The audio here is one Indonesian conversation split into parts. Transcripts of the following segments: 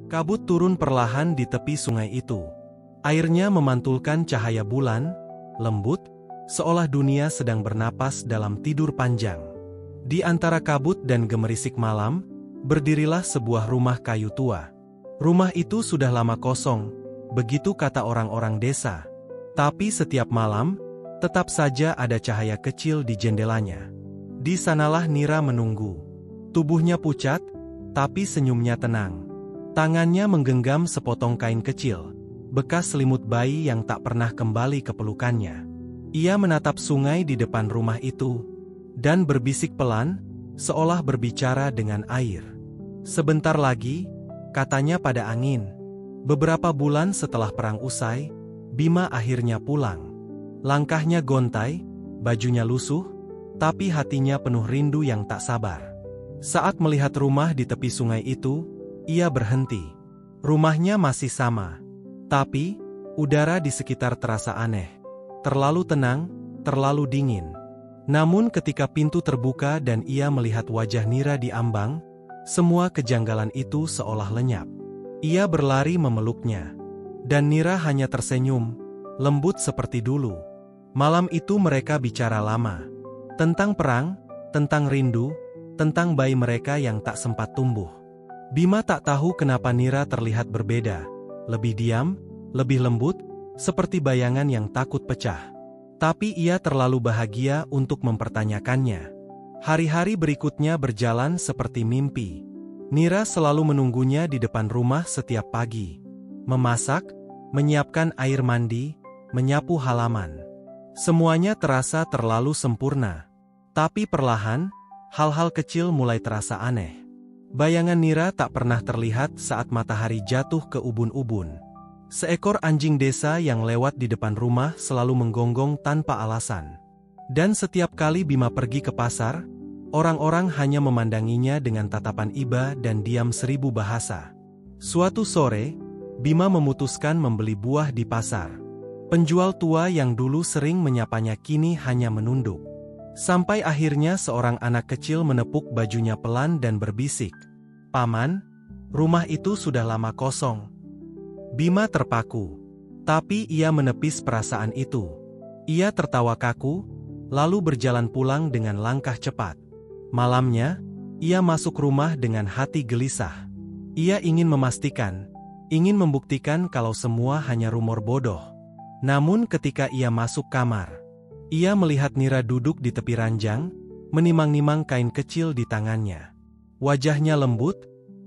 Kabut turun perlahan di tepi sungai itu. Airnya memantulkan cahaya bulan, lembut, seolah dunia sedang bernapas dalam tidur panjang. Di antara kabut dan gemerisik malam, berdirilah sebuah rumah kayu tua. Rumah itu sudah lama kosong, begitu kata orang-orang desa. Tapi setiap malam, tetap saja ada cahaya kecil di jendelanya. Di sanalah Nira menunggu. Tubuhnya pucat, tapi senyumnya tenang. Tangannya menggenggam sepotong kain kecil, bekas selimut bayi yang tak pernah kembali ke pelukannya. Ia menatap sungai di depan rumah itu, dan berbisik pelan, seolah berbicara dengan air. Sebentar lagi, katanya pada angin. Beberapa bulan setelah perang usai, Bima akhirnya pulang. Langkahnya gontai, bajunya lusuh, tapi hatinya penuh rindu yang tak sabar. Saat melihat rumah di tepi sungai itu, ia berhenti. Rumahnya masih sama, tapi udara di sekitar terasa aneh. Terlalu tenang, terlalu dingin. Namun ketika pintu terbuka dan ia melihat wajah Nira di ambang, semua kejanggalan itu seolah lenyap. Ia berlari memeluknya, dan Nira hanya tersenyum, lembut seperti dulu. Malam itu mereka bicara lama. Tentang perang, tentang rindu, tentang bayi mereka yang tak sempat tumbuh. Bima tak tahu kenapa Nira terlihat berbeda, lebih diam, lebih lembut, seperti bayangan yang takut pecah. Tapi ia terlalu bahagia untuk mempertanyakannya. Hari-hari berikutnya berjalan seperti mimpi. Nira selalu menunggunya di depan rumah setiap pagi. Memasak, menyiapkan air mandi, menyapu halaman. Semuanya terasa terlalu sempurna. Tapi perlahan, hal-hal kecil mulai terasa aneh. Bayangan Nira tak pernah terlihat saat matahari jatuh ke ubun-ubun. Seekor anjing desa yang lewat di depan rumah selalu menggonggong tanpa alasan. Dan setiap kali Bima pergi ke pasar, orang-orang hanya memandanginya dengan tatapan iba dan diam seribu bahasa. Suatu sore, Bima memutuskan membeli buah di pasar. Penjual tua yang dulu sering menyapanya kini hanya menunduk. Sampai akhirnya seorang anak kecil menepuk bajunya pelan dan berbisik, "Paman, rumah itu sudah lama kosong." Bima terpaku, tapi ia menepis perasaan itu. Ia tertawa kaku, lalu berjalan pulang dengan langkah cepat. Malamnya, ia masuk rumah dengan hati gelisah. Ia ingin memastikan, ingin membuktikan kalau semua hanya rumor bodoh. Namun ketika ia masuk kamar, ia melihat Nira duduk di tepi ranjang, menimang-nimang kain kecil di tangannya. Wajahnya lembut,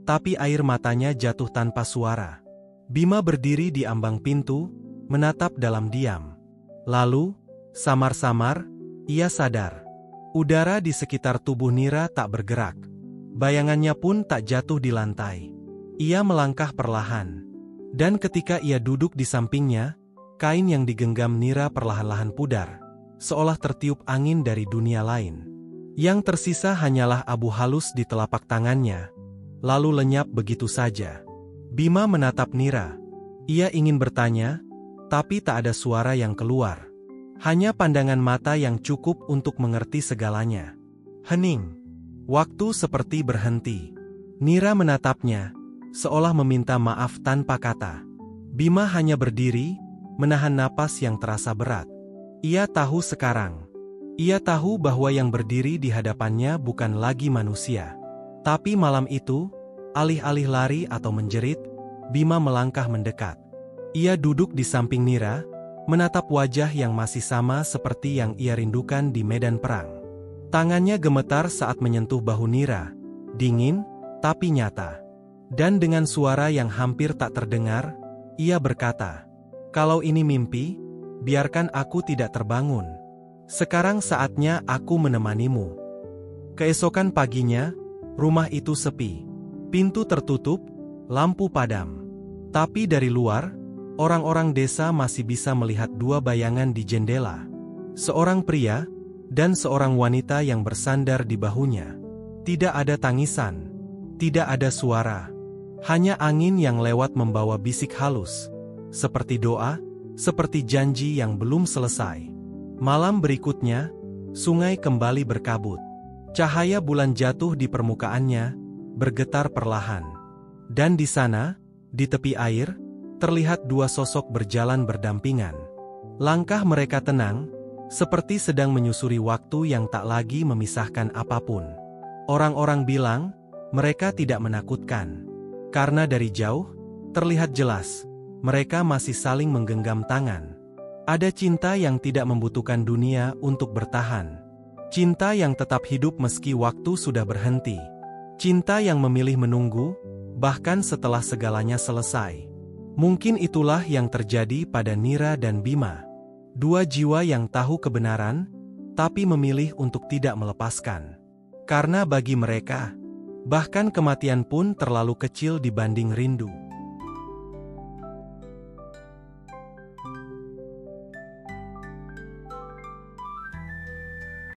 tapi air matanya jatuh tanpa suara. Bima berdiri di ambang pintu, menatap dalam diam. Lalu, samar-samar, ia sadar. Udara di sekitar tubuh Nira tak bergerak. Bayangannya pun tak jatuh di lantai. Ia melangkah perlahan. Dan ketika ia duduk di sampingnya, kain yang digenggam Nira perlahan-lahan pudar, seolah tertiup angin dari dunia lain. Yang tersisa hanyalah abu halus di telapak tangannya, lalu lenyap begitu saja. Bima menatap Nira. Ia ingin bertanya, tapi tak ada suara yang keluar. Hanya pandangan mata yang cukup untuk mengerti segalanya. Hening. Waktu seperti berhenti. Nira menatapnya, seolah meminta maaf tanpa kata. Bima hanya berdiri, menahan napas yang terasa berat. Ia tahu sekarang. Ia tahu bahwa yang berdiri di hadapannya bukan lagi manusia. Tapi malam itu, alih-alih lari atau menjerit, Bima melangkah mendekat. Ia duduk di samping Nira, menatap wajah yang masih sama seperti yang ia rindukan di medan perang. Tangannya gemetar saat menyentuh bahu Nira, dingin, tapi nyata. Dan dengan suara yang hampir tak terdengar, ia berkata, "Kalau ini mimpi, biarkan aku tidak terbangun. Sekarang saatnya aku menemanimu." Keesokan paginya, rumah itu sepi. Pintu tertutup, lampu padam. Tapi dari luar, orang-orang desa masih bisa melihat dua bayangan di jendela. Seorang pria, dan seorang wanita yang bersandar di bahunya. Tidak ada tangisan, tidak ada suara. Hanya angin yang lewat membawa bisik halus. Seperti doa, seperti janji yang belum selesai. Malam berikutnya, sungai kembali berkabut. Cahaya bulan jatuh di permukaannya, bergetar perlahan. Dan di sana, di tepi air, terlihat dua sosok berjalan berdampingan. Langkah mereka tenang, seperti sedang menyusuri waktu yang tak lagi memisahkan apapun. Orang-orang bilang, mereka tidak menakutkan. Karena dari jauh, terlihat jelas, mereka masih saling menggenggam tangan. Ada cinta yang tidak membutuhkan dunia untuk bertahan. Cinta yang tetap hidup meski waktu sudah berhenti. Cinta yang memilih menunggu, bahkan setelah segalanya selesai. Mungkin itulah yang terjadi pada Nira dan Bima. Dua jiwa yang tahu kebenaran, tapi memilih untuk tidak melepaskan. Karena bagi mereka, bahkan kematian pun terlalu kecil dibanding rindu.